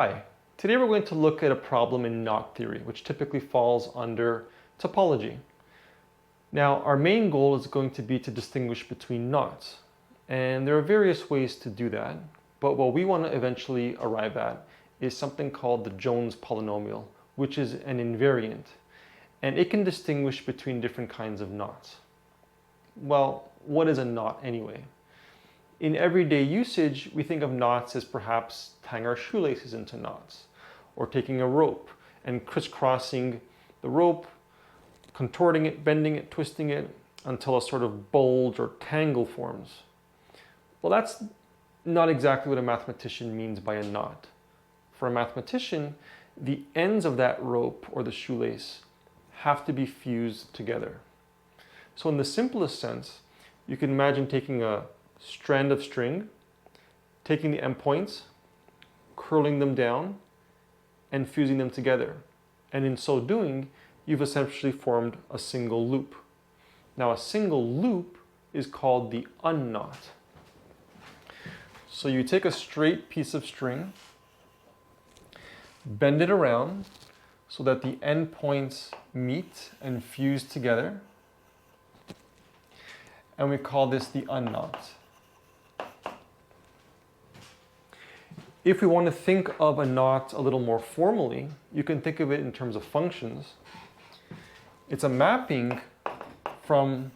Hi, today we're going to look at a problem in knot theory, which typically falls under topology. Now, our main goal is going to be to distinguish between knots, and there are various ways to do that, but what we want to eventually arrive at is something called the Jones polynomial, which is an invariant, and it can distinguish between different kinds of knots. Well, what is a knot anyway? In everyday usage, we think of knots as perhaps tying our shoelaces into knots, or taking a rope and crisscrossing the rope, contorting it, bending it, twisting it, until a sort of bulge or tangle forms. Well, that's not exactly what a mathematician means by a knot. For a mathematician, the ends of that rope or the shoelace have to be fused together. So in the simplest sense, you can imagine taking a strand of string, taking the endpoints, curling them down, and fusing them together. And in so doing, you've essentially formed a single loop. Now, a single loop is called the unknot. So you take a straight piece of string, bend it around so that the endpoints meet and fuse together, and we call this the unknot. If we want to think of a knot a little more formally, you can think of it in terms of functions. It's a mapping from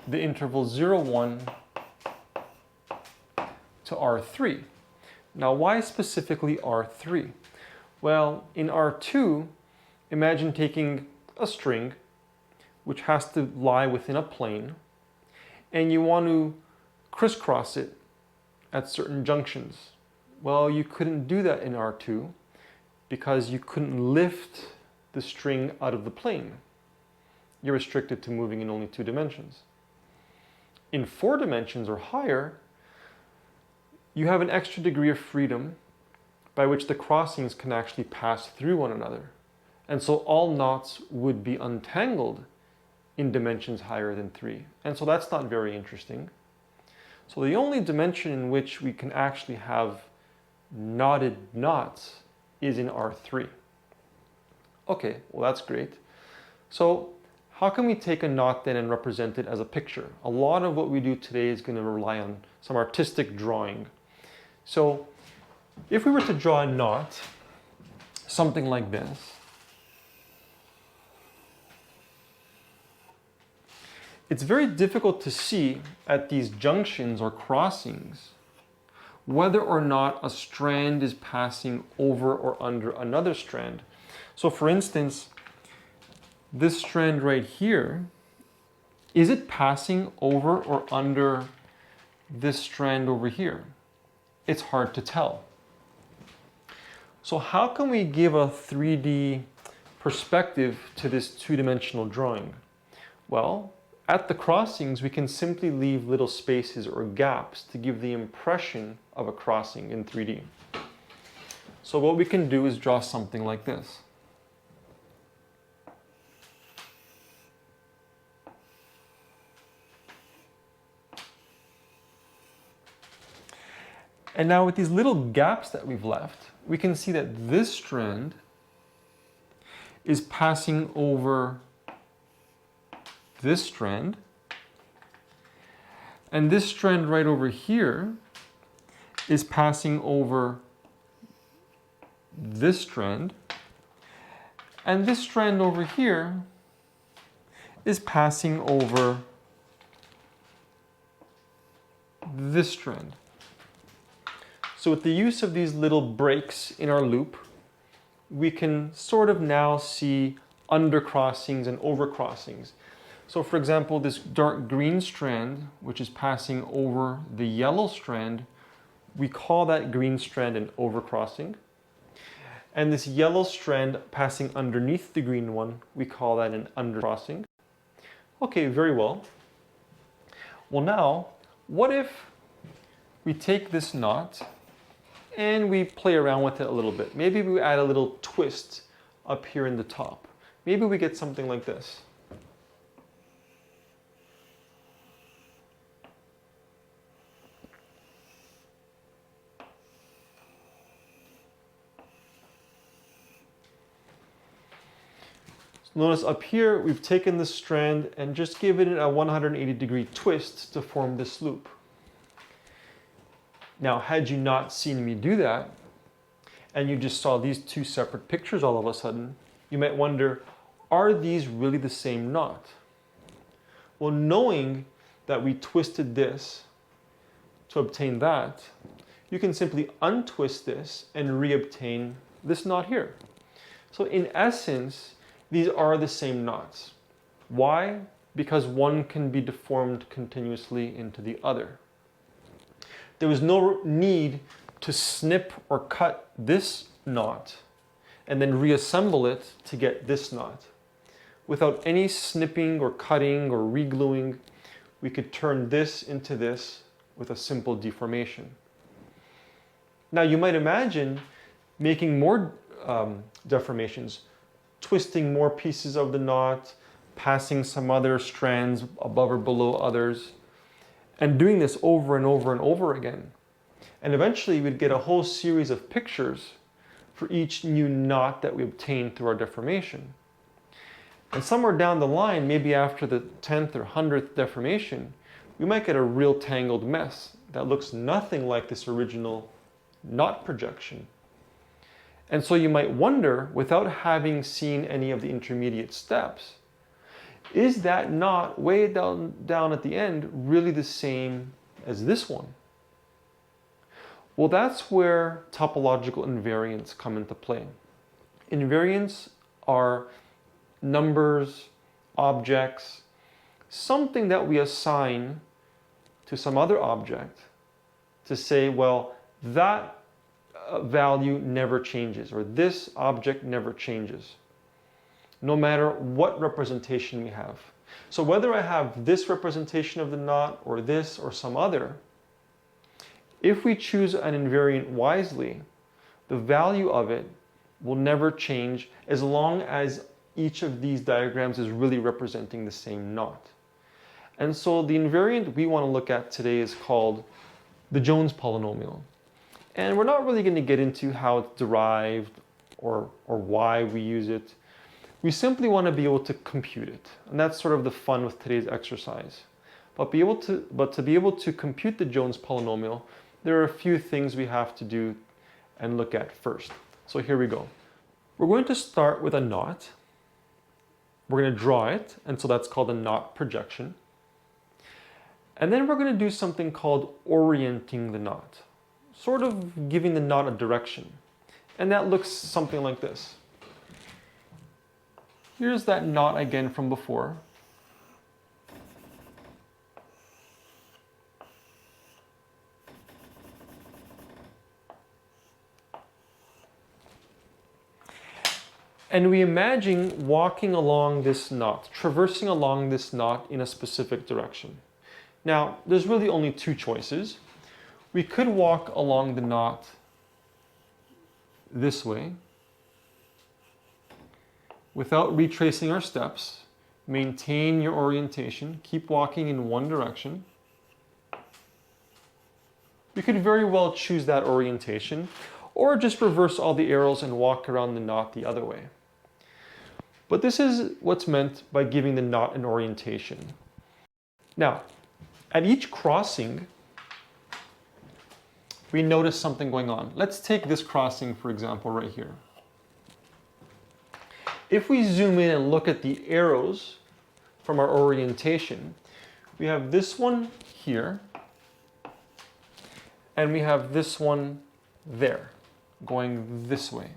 the interval 0, 1 to R3. Now, why specifically R3? Well, in R2, imagine taking a string which has to lie within a plane, and you want to crisscross it at certain junctions. Well, you couldn't do that in R2 because you couldn't lift the string out of the plane. You're restricted to moving in only 2 dimensions. In 4 dimensions or higher, you have an extra degree of freedom by which the crossings can actually pass through one another. And so all knots would be untangled in dimensions higher than 3. And so that's not very interesting. So the only dimension in which we can actually have knotted knots is in R3. Okay, well that's great. So how can we take a knot then and represent it as a picture? A lot of what we do today is going to rely on some artistic drawing. So if we were to draw a knot, something like this, it's very difficult to see at these junctions or crossings whether or not a strand is passing over or under another strand. So for instance, this strand right here, is it passing over or under this strand over here? It's hard to tell. So how can we give a 3D perspective to this 2-dimensional drawing? Well, at the crossings, we can simply leave little spaces or gaps to give the impression of a crossing in 3D. So what we can do is draw something like this. And now with these little gaps that we've left, we can see that this strand is passing over this strand, and this strand right over here is passing over this strand, and this strand over here is passing over this strand. So with the use of these little breaks in our loop, we can sort of now see undercrossings and overcrossings. So for example, this dark green strand, which is passing over the yellow strand, we call that green strand an overcrossing. And this yellow strand passing underneath the green one, we call that an undercrossing. Okay, very well. Well now, what if we take this knot and we play around with it a little bit? Maybe we add a little twist up here in the top. Maybe we get something like this. Notice up here, we've taken this strand and just given it a 180-degree twist to form this loop. Now, had you not seen me do that, and you just saw these two separate pictures all of a sudden, you might wonder, are these really the same knot? Well, knowing that we twisted this to obtain that, you can simply untwist this and reobtain this knot here. So in essence, these are the same knots. Why? Because one can be deformed continuously into the other. There was no need to snip or cut this knot and then reassemble it to get this knot. Without any snipping or cutting or regluing, we could turn this into this with a simple deformation. Now you might imagine making more deformations, twisting more pieces of the knot, passing some other strands above or below others, and doing this over and over and over again. And eventually we'd get a whole series of pictures for each new knot that we obtained through our deformation. And somewhere down the line, maybe after the 10th or 100th deformation, we might get a real tangled mess that looks nothing like this original knot projection. And so you might wonder, without having seen any of the intermediate steps, is that knot way down at the end really the same as this one? Well, that's where topological invariants come into play. Invariants are numbers, objects, something that we assign to some other object to say, well, that value never changes, or this object never changes, no matter what representation we have. So whether I have this representation of the knot or this or some other, if we choose an invariant wisely, the value of it will never change as long as each of these diagrams is really representing the same knot. And so the invariant we want to look at today is called the Jones polynomial. And we're not really going to get into how it's derived or why we use it. We simply want to be able to compute it. And that's sort of the fun with today's exercise. But to be able to compute the Jones polynomial, there are a few things we have to do and look at first. So here we go. We're going to start with a knot. We're going to draw it, and so that's called a knot projection. And then we're going to do something called orienting the knot, sort of giving the knot a direction. And that looks something like this. Here's that knot again from before. And we imagine walking along this knot, traversing along this knot in a specific direction. Now, there's really only two choices. We could walk along the knot this way without retracing our steps. Maintain your orientation, keep walking in one direction. We could very well choose that orientation, or just reverse all the arrows and walk around the knot the other way. But this is what's meant by giving the knot an orientation. Now, at each crossing, we notice something going on. Let's take this crossing, for example, right here. If we zoom in and look at the arrows from our orientation, we have this one here, and we have this one there, going this way.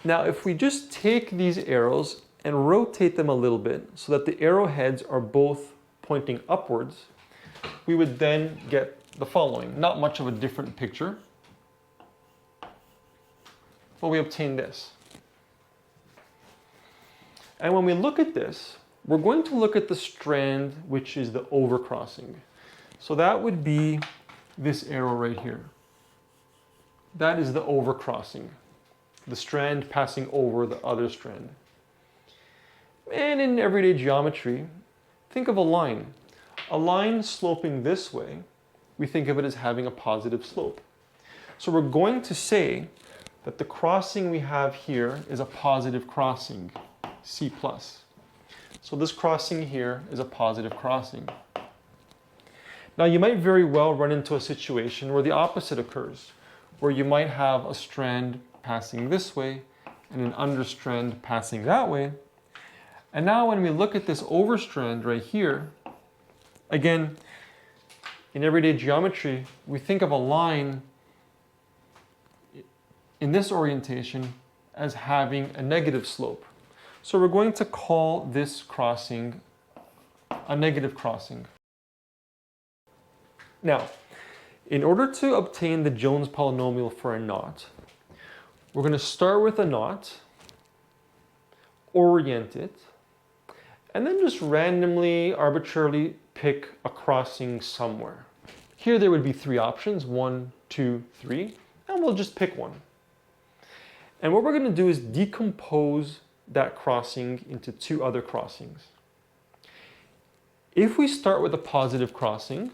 Now, if we just take these arrows and rotate them a little bit so that the arrowheads are both pointing upwards, we would then get the following. Not much of a different picture, but we obtain this. And when we look at this, we're going to look at the strand which is the overcrossing. So that would be this arrow right here. That is the overcrossing, the strand passing over the other strand. And in everyday geometry, think of a line. A line sloping this way, we think of it as having a positive slope. So we're going to say that the crossing we have here is a positive crossing, C+. So this crossing here is a positive crossing. Now you might very well run into a situation where the opposite occurs, where you might have a strand passing this way and an understrand passing that way. And now when we look at this overstrand right here, again, in everyday geometry, we think of a line in this orientation as having a negative slope. So we're going to call this crossing a negative crossing. Now, in order to obtain the Jones polynomial for a knot, we're going to start with a knot, orient it, and then just randomly, arbitrarily pick a crossing somewhere. Here there would be three options, 1, 2, 3, and we'll just pick one. And what we're going to do is decompose that crossing into two other crossings. If we start with a positive crossing,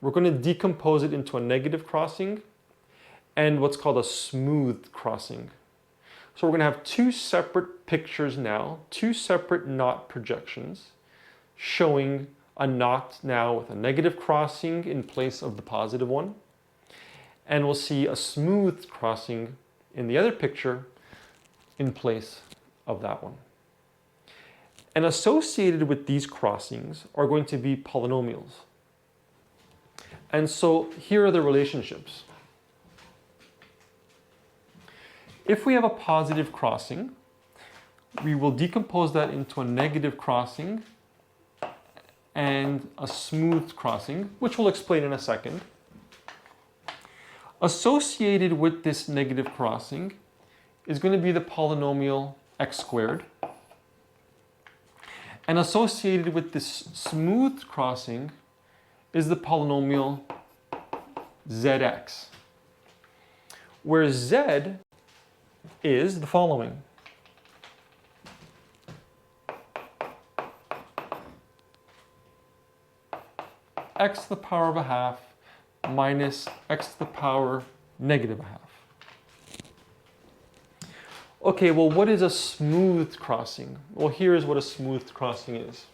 we're going to decompose it into a negative crossing and what's called a smooth crossing. So we're going to have two separate pictures now, two separate knot projections showing a knot now with a negative crossing in place of the positive one. And we'll see a smooth crossing in the other picture in place of that one. And associated with these crossings are going to be polynomials. And so here are the relationships. If we have a positive crossing, we will decompose that into a negative crossing and a smooth crossing, which we'll explain in a second. Associated with this negative crossing is going to be the polynomial x squared. And associated with this smooth crossing is the polynomial zx, where z is the following. X to the power of a half minus x to the power negative a half. Okay, well, what is a smooth crossing? Well, here's what a smooth crossing is.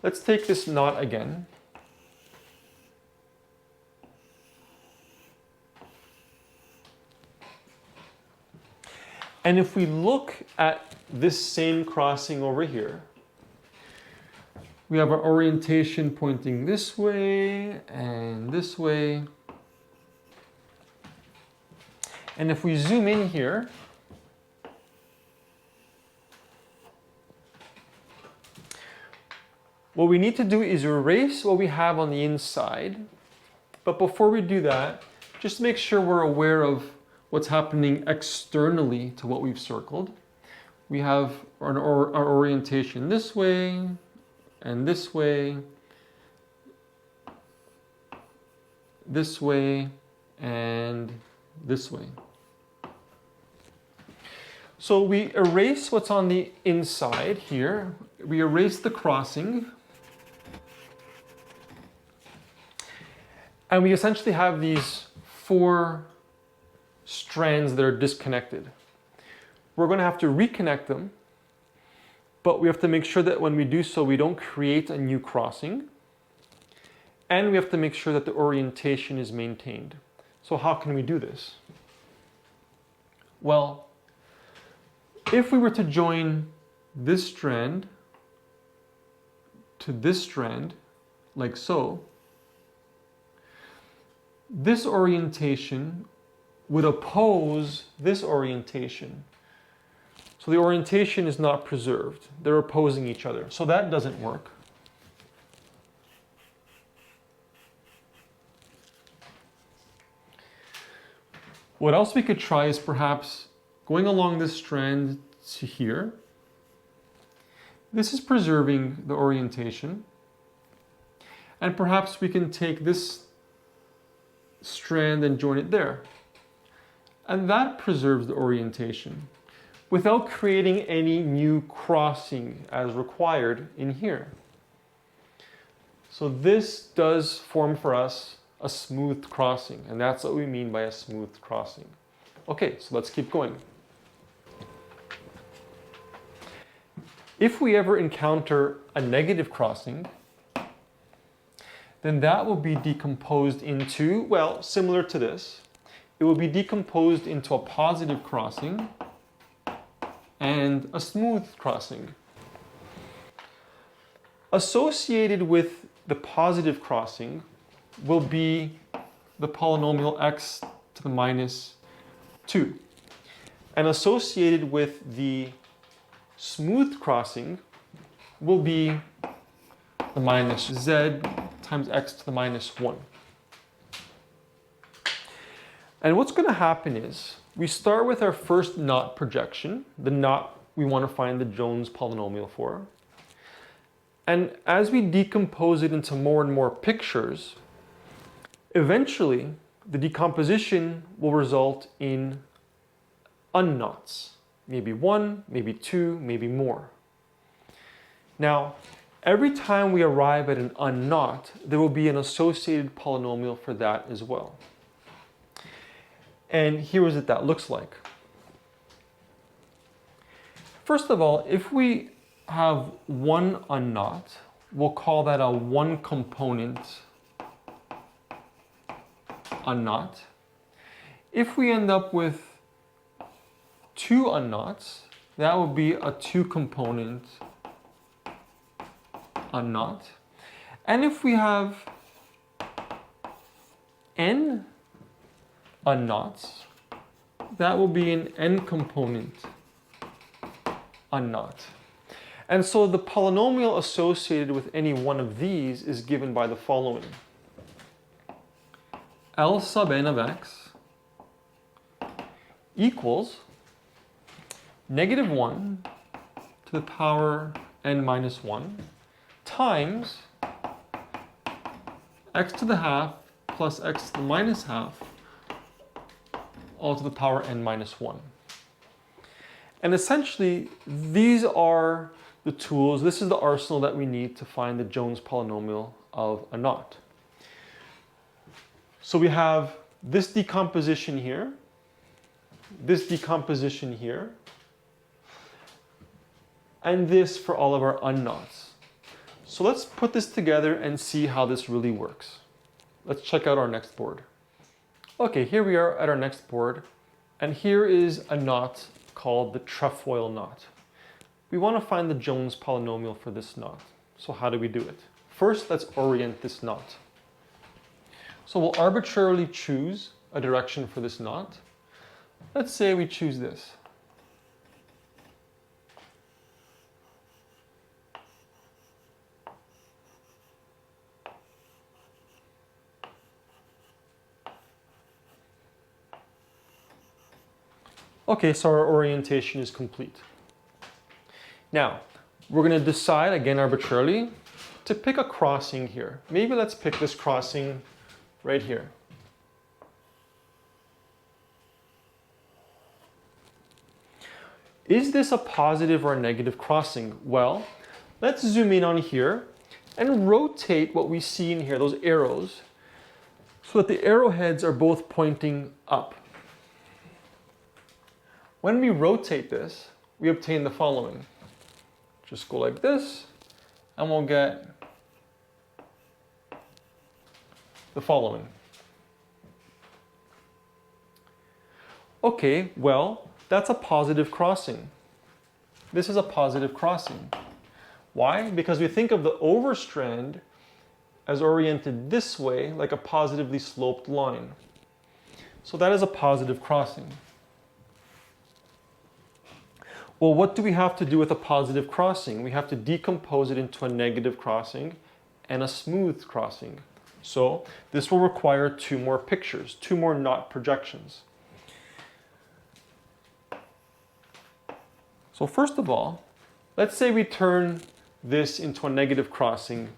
Let's take this knot again. And if we look at this same crossing over here, we have our orientation pointing this way and this way. And if we zoom in here, what we need to do is erase what we have on the inside. But before we do that, just make sure we're aware of what's happening externally to what we've circled. We have our orientation this way and this way and this way. So we erase what's on the inside here. We erase the crossing. And we essentially have these four strands that are disconnected. We're going to have to reconnect them, but we have to make sure that when we do so, we don't create a new crossing. And we have to make sure that the orientation is maintained. So how can we do this? Well, if we were to join this strand to this strand, like so, this orientation would oppose this orientation. So the orientation is not preserved. They're opposing each other. So that doesn't work. What else we could try is perhaps going along this strand to here. This is preserving the orientation. And perhaps we can take this strand and join it there. And that preserves the orientation without creating any new crossing as required in here. So this does form for us a smooth crossing, and that's what we mean by a smooth crossing. Okay, so let's keep going. If we ever encounter a negative crossing, then that will be decomposed into, well, similar to this. It will be decomposed into a positive crossing and a smooth crossing. Associated with the positive crossing will be the polynomial x to the minus 2. And associated with the smooth crossing will be the minus z times x to the minus 1. And what's going to happen is we start with our first knot projection, the knot we want to find the Jones polynomial for. And as we decompose it into more and more pictures, eventually the decomposition will result in unknots. Maybe one, maybe two, maybe more. Now, every time we arrive at an unknot, there will be an associated polynomial for that as well. And here is what that looks like. First of all, if we have one unknot, we'll call that a one component unknot. If we end up with two unknots, that will be a two component unknot. And if we have n unknots, that will be an n component unknot. And so the polynomial associated with any one of these is given by the following. L sub n of x equals negative 1 to the power n minus 1 times x to the half plus x to the minus half all to the power n minus 1. And essentially, these are the tools, this is the arsenal that we need to find the Jones polynomial of a knot. So we have this decomposition here, this decomposition here, and this for all of our unknots. So let's put this together and see how this really works. Let's check out our next board. Okay, here we are at our next board, and here is a knot called the trefoil knot. We want to find the Jones polynomial for this knot. So how do we do it? First, let's orient this knot. So we'll arbitrarily choose a direction for this knot. Let's say we choose this. Okay, so our orientation is complete. Now, we're going to decide, again arbitrarily, to pick a crossing here. Maybe let's pick this crossing right here. Is this a positive or a negative crossing? Well, let's zoom in on here and rotate what we see in here, those arrows, so that the arrowheads are both pointing up. When we rotate this, we obtain the following. Just go like this, and we'll get the following. Okay, well, that's a positive crossing. This is a positive crossing. Why? Because we think of the overstrand as oriented this way, like a positively sloped line. So that is a positive crossing. Well, what do we have to do with a positive crossing? We have to decompose it into a negative crossing and a smooth crossing. So this will require two more pictures, two more knot projections. So first of all, let's say we turn this into a negative crossing.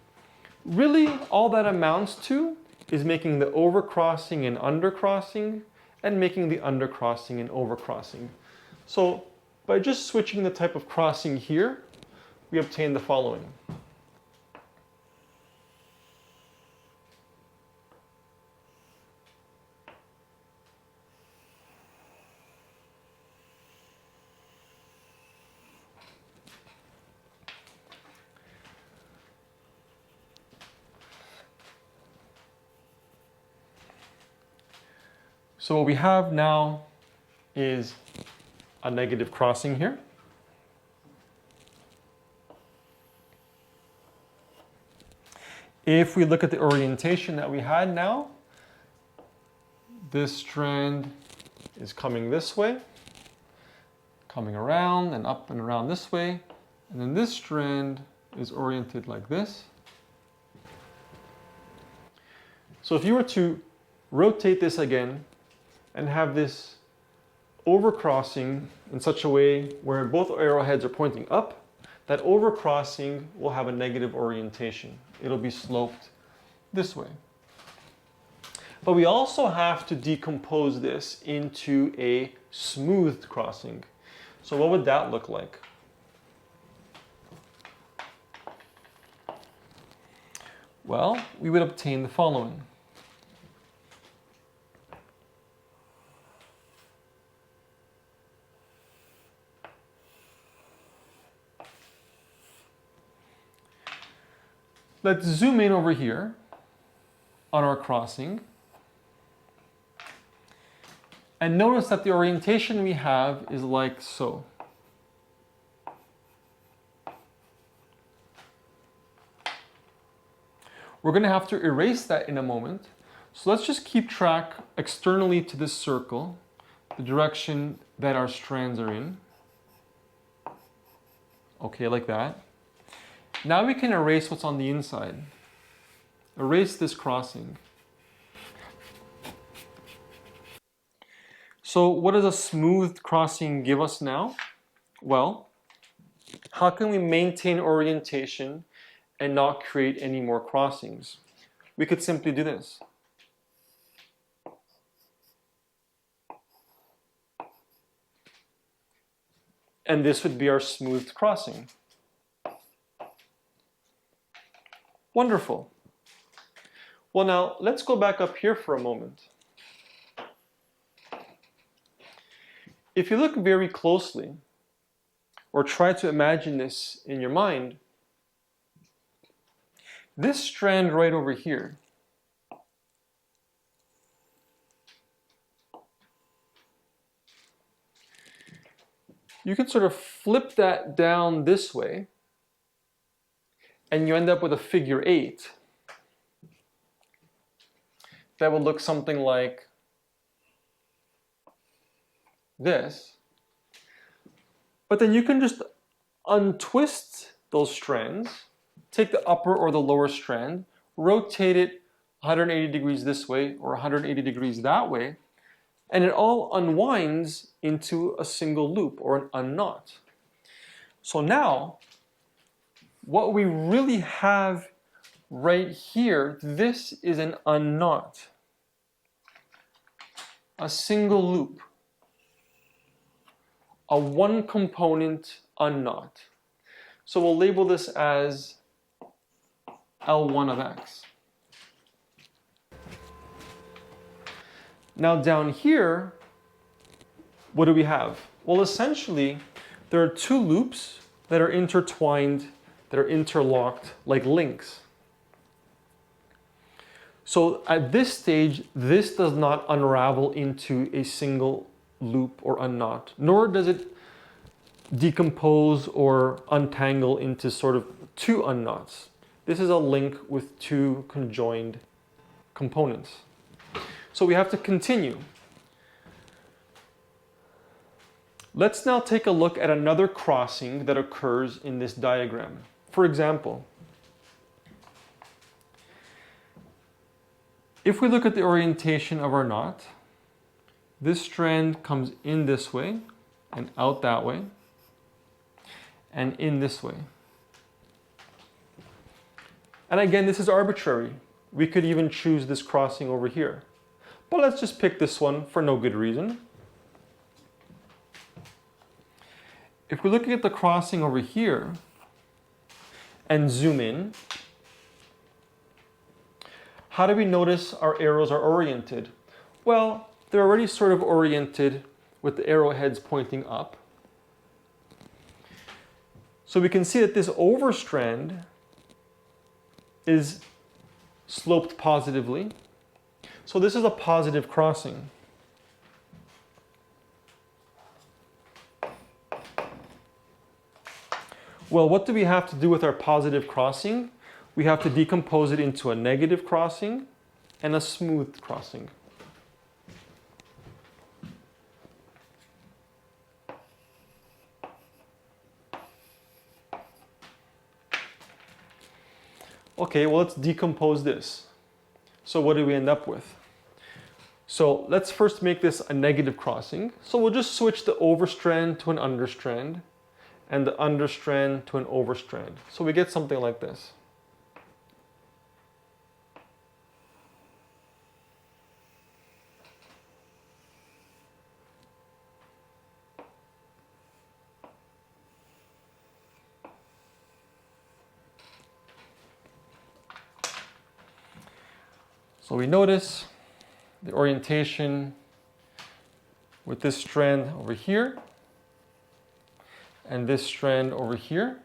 Really, all that amounts to is making the overcrossing an undercrossing and making the undercrossing an overcrossing. So by just switching the type of crossing here, we obtain the following. So what we have now is a negative crossing here. If we look at the orientation that we had now, this strand is coming this way, coming around and up and around this way, and then this strand is oriented like this. So if you were to rotate this again and have this overcrossing in such a way where both arrowheads are pointing up, that overcrossing will have a negative orientation. It'll be sloped this way. But we also have to decompose this into a smoothed crossing. So what would that look like? Well, we would obtain the following. Let's zoom in over here on our crossing. And notice that the orientation we have is like so. We're going to have to erase that in a moment. So let's just keep track externally to this circle, the direction that our strands are in. Okay, like that. Now we can erase what's on the inside. Erase this crossing. So what does a smoothed crossing give us now? Well, how can we maintain orientation and not create any more crossings? We could simply do this. And this would be our smoothed crossing. Wonderful. Well, now let's go back up here for a moment. If you look very closely, or try to imagine this in your mind, this strand right over here you can sort of flip that down this way and you end up with a figure 8 that would look something like this. But then you can just untwist those strands, take the upper or the lower strand, rotate it 180 degrees this way or 180 degrees that way, and it all unwinds into a single loop or an unknot. So now, what we really have right here, this is an unknot, a single loop, a one component unknot. So we'll label this as L1 of x. Now down here, what do we have? Well, essentially, there are two loops that are intertwined, that are interlocked like links. So at this stage, this does not unravel into a single loop or unknot, nor does it decompose or untangle into sort of two unknots. This is a link with two conjoined components. So we have to continue. Let's now take a look at another crossing that occurs in this diagram. For example, if we look at the orientation of our knot, this strand comes in this way and out that way and in this way. And again, this is arbitrary. We could even choose this crossing over here. But let's just pick this one for no good reason. If we're looking at the crossing over here and zoom in, how do we notice our arrows are oriented? Well, they're already sort of oriented with the arrowheads pointing up. So we can see that this overstrand is sloped positively. So this is a positive crossing. Well, what do we have to do with our positive crossing? We have to decompose it into a negative crossing and a smooth crossing. Okay, well, let's decompose this. So what do we end up with? So let's first make this a negative crossing. So we'll just switch the overstrand to an understrand and the understrand to an overstrand. So we get something like this. So we notice the orientation with this strand over here and this strand over here.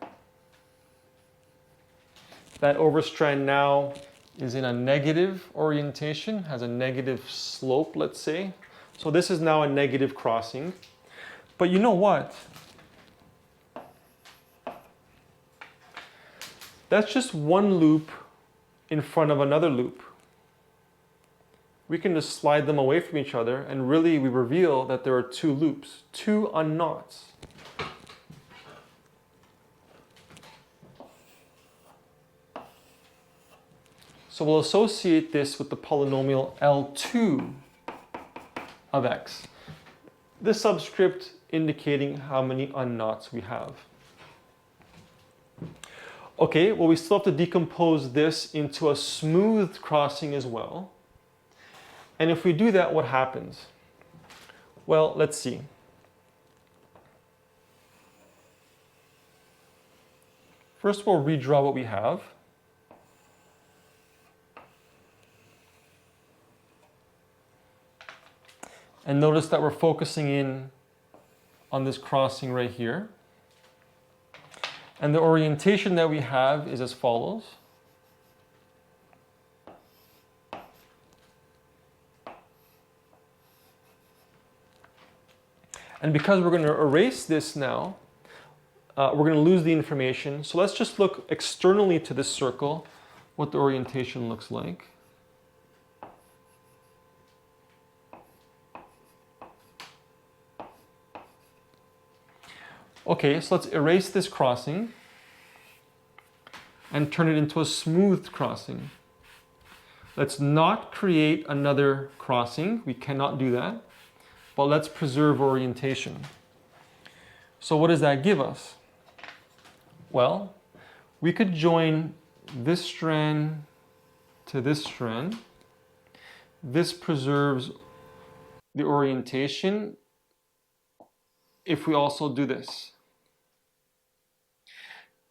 That overstrand now is in a negative orientation, has a negative slope, let's say. So this is now a negative crossing. But you know what? That's just one loop in front of another loop. We can just slide them away from each other, and really we reveal that there are two loops, two unknots. So we'll associate this with the polynomial L2 of x. This subscript indicating how many unknots we have. Okay, well, we still have to decompose this into a smooth crossing as well. And if we do that, what happens? Well, let's see. First, we'll redraw what we have. And notice that we're focusing in on this crossing right here. And the orientation that we have is as follows. And because we're going to erase this now, we're going to lose the information. So let's just look externally to this circle, what the orientation looks like. Okay, so let's erase this crossing and turn it into a smooth crossing. Let's not create another crossing. We cannot do that. But let's preserve orientation. So what does that give us? Well, we could join this strand to this strand. This preserves the orientation if we also do this.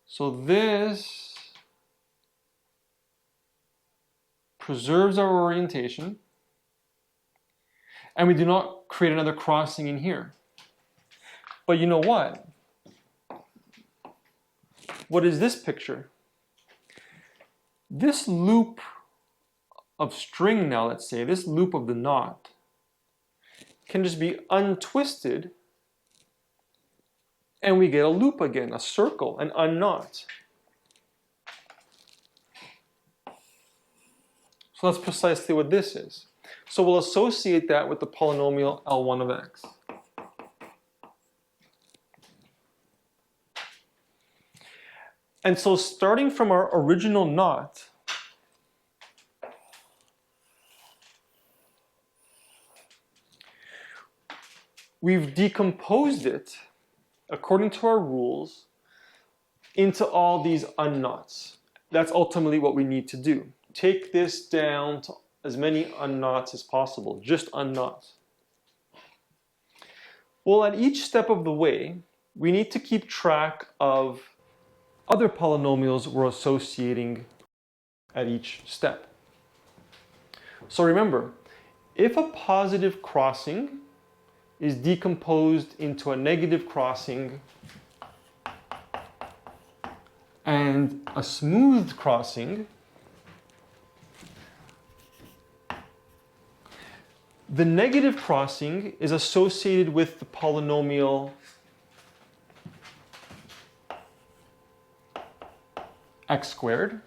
So this preserves our orientation, and we do not create another crossing in here. But you know what? What is this picture? This loop of string now, let's say, this loop of the knot, can just be untwisted, and we get a loop again, a circle, an unknot. So that's precisely what this is. So we'll associate that with the polynomial L1 of x. And so starting from our original knot, we've decomposed it, according to our rules, into all these unknots. That's ultimately what we need to do. Take this down to as many unknots as possible, just unknots. Well, at each step of the way, we need to keep track of other polynomials we're associating at each step. So remember, if a positive crossing is decomposed into a negative crossing and a smooth crossing, the negative crossing is associated with the polynomial x squared.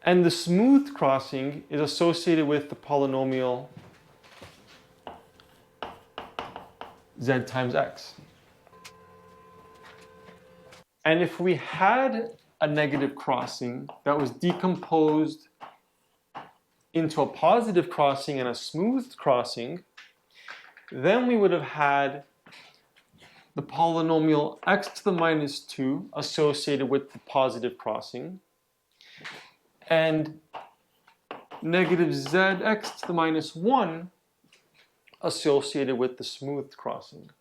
And the smooth crossing is associated with the polynomial z times x. And if we had a negative crossing that was decomposed into a positive crossing and a smooth crossing, then we would have had the polynomial x to the minus 2 associated with the positive crossing, and negative zx to the minus 1 associated with the smooth crossing.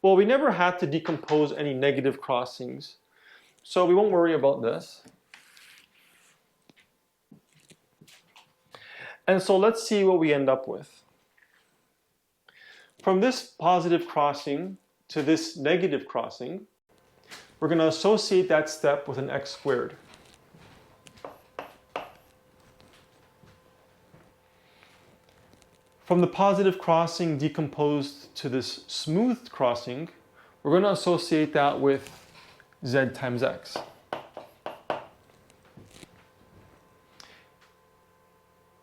Well, we never had to decompose any negative crossings, so we won't worry about this. And so let's see what we end up with. From this positive crossing to this negative crossing, we're going to associate that step with an x squared. From the positive crossing decomposed to this smooth crossing, we're going to associate that with z times x.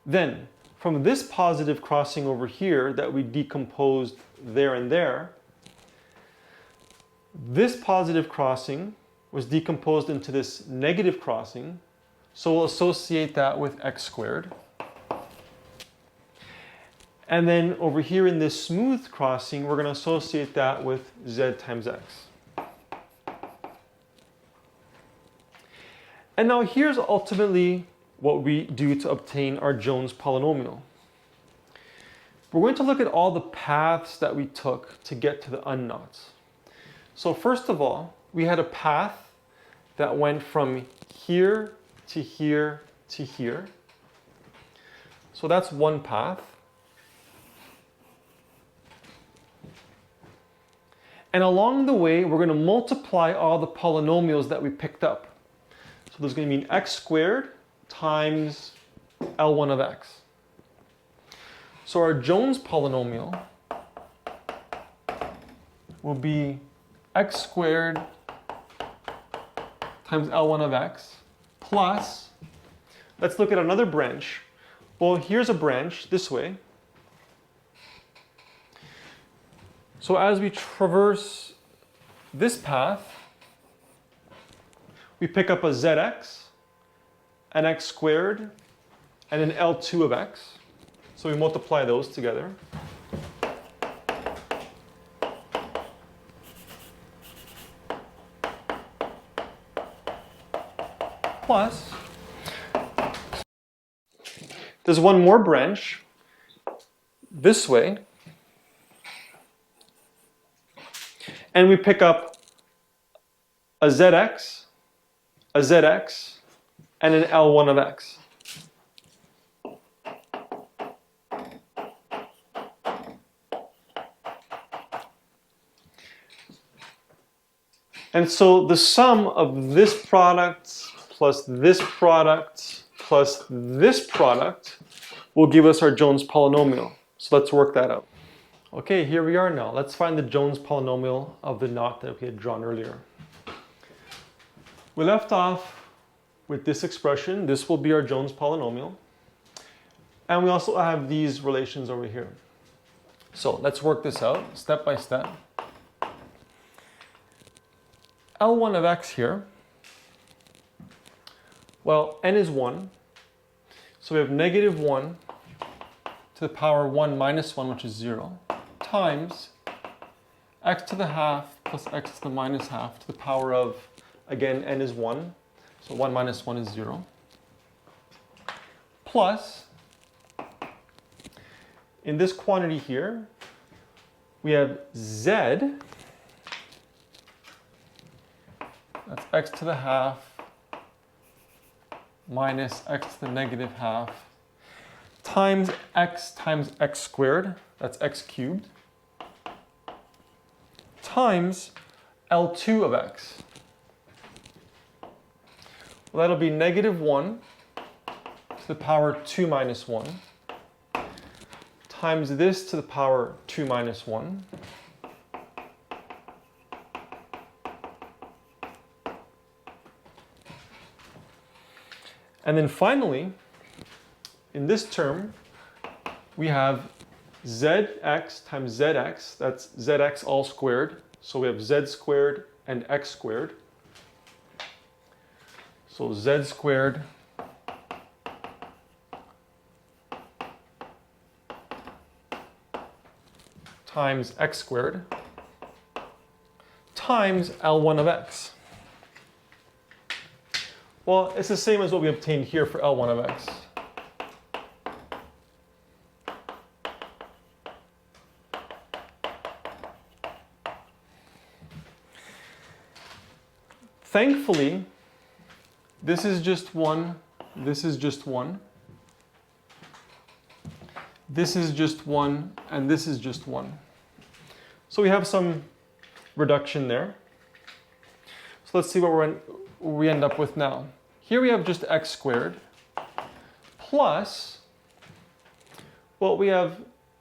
Then, from this positive crossing over here that we decomposed there and there, this positive crossing was decomposed into this negative crossing, so we'll associate that with x squared. And then over here in this smooth crossing, we're going to associate that with z times x. And now here's ultimately what we do to obtain our Jones polynomial. We're going to look at all the paths that we took to get to the unknots. So first of all, we had a path that went from here to here to here. So that's one path. And along the way, we're going to multiply all the polynomials that we picked up. So there's going to be an x squared times L1 of x. So our Jones polynomial will be x squared times L1 of x plus, let's look at another branch. Well, here's a branch this way. So as we traverse this path, we pick up a zx, an x squared, and an L2 of x. So we multiply those together. Plus, there's one more branch this way. And we pick up a zx, and an L1 of x. And so the sum of this product plus this product plus this product will give us our Jones polynomial. So let's work that out. Okay, here we are now. Let's find the Jones polynomial of the knot that we had drawn earlier. We left off with this expression. This will be our Jones polynomial. And we also have these relations over here. So let's work this out step by step. L1 of x here, well, n is 1. So we have negative 1 to the power 1 minus 1, which is 0, times x to the half plus x to the minus half to the power of, again, n is 1. So 1 minus 1 is 0. Plus, in this quantity here, we have z, that's x to the half minus x to the negative half times x squared, that's x cubed, times L2 of x. Well, that'll be negative 1 to the power 2 minus 1 times this to the power 2 minus 1 And then finally, in this term, we have zx times zx, that's zx all squared. So we have z squared and x squared. So z squared times x squared times L1 of x. Well, it's the same as what we obtained here for L1 of x. Thankfully, this is just one, this is just one, this is just one, and this is just one. So we have some reduction there. So let's see what we end up with now. Here we have just x squared plus, well, we have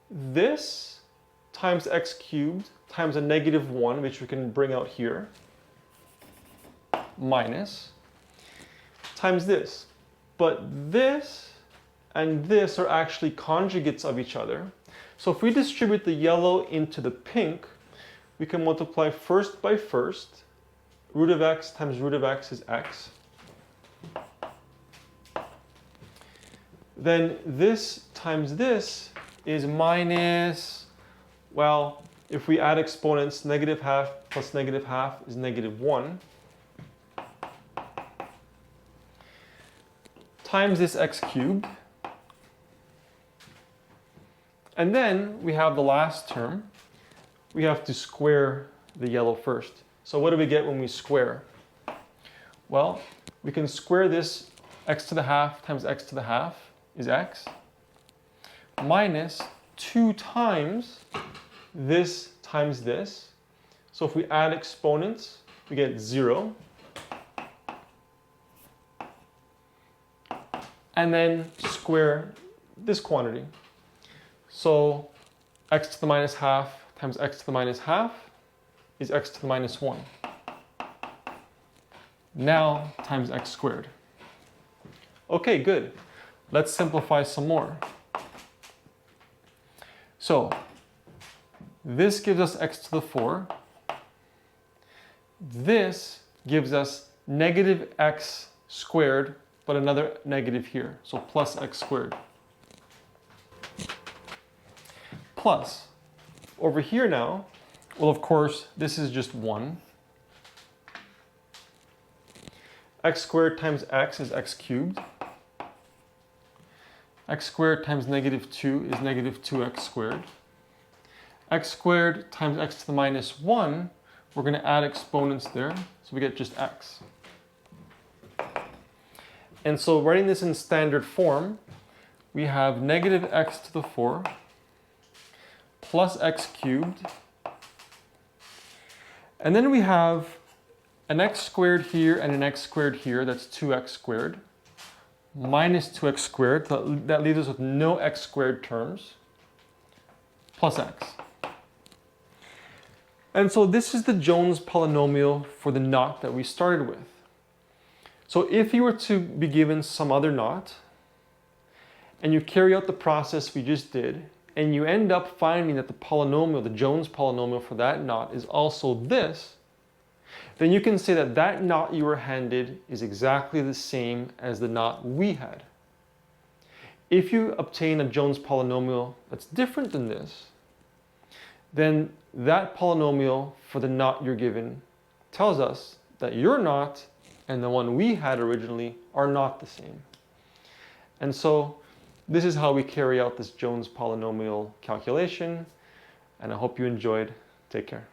this times x cubed times a negative 1, which we can bring out here, minus, times this. But this and this are actually conjugates of each other. So if we distribute the yellow into the pink, we can multiply first by first. Root of x times root of x is x. Then this times this is minus, well, if we add exponents, negative half plus negative half is negative 1. Times this x cubed. And then we have the last term. We have to square the yellow first. So what do we get when we square? Well, we can square this x to the half times x to the half is x, minus 2 times this times this. So if we add exponents, we get 0. And then square this quantity. So x to the minus half times x to the minus half is x to the minus 1. Now times x squared. Okay, good. Let's simplify some more. So this gives us x to the 4. This gives us negative x squared, but another negative here. So plus x squared. Plus, over here now, well, of course, this is just 1. X squared times x is x cubed. X squared times negative 2 is negative 2x squared. X squared times x to the minus 1, we're going to add exponents there, so we get just x. And so writing this in standard form, we have negative x to the 4 plus x cubed. And then we have an x squared here and an x squared here, that's 2x squared, minus 2x squared, that leaves us with no x squared terms, plus x. And so this is the Jones polynomial for the knot that we started with. So if you were to be given some other knot, and you carry out the process we just did, and you end up finding that the polynomial, the Jones polynomial for that knot is also this, then you can say that that knot you were handed is exactly the same as the knot we had. If you obtain a Jones polynomial that's different than this, then that polynomial for the knot you're given tells us that your knot and the one we had originally are not the same. And so this is how we carry out this Jones polynomial calculation, and I hope you enjoyed. Take care.